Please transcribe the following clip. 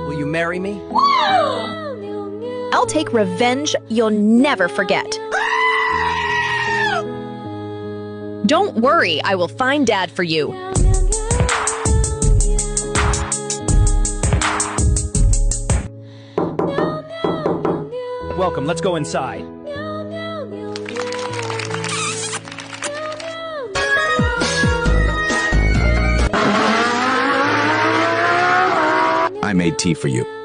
Will you marry me? I'll take revenge you'll never forget. Don't worry, I will find Dad for you. Welcome, let's go inside. I made tea for you.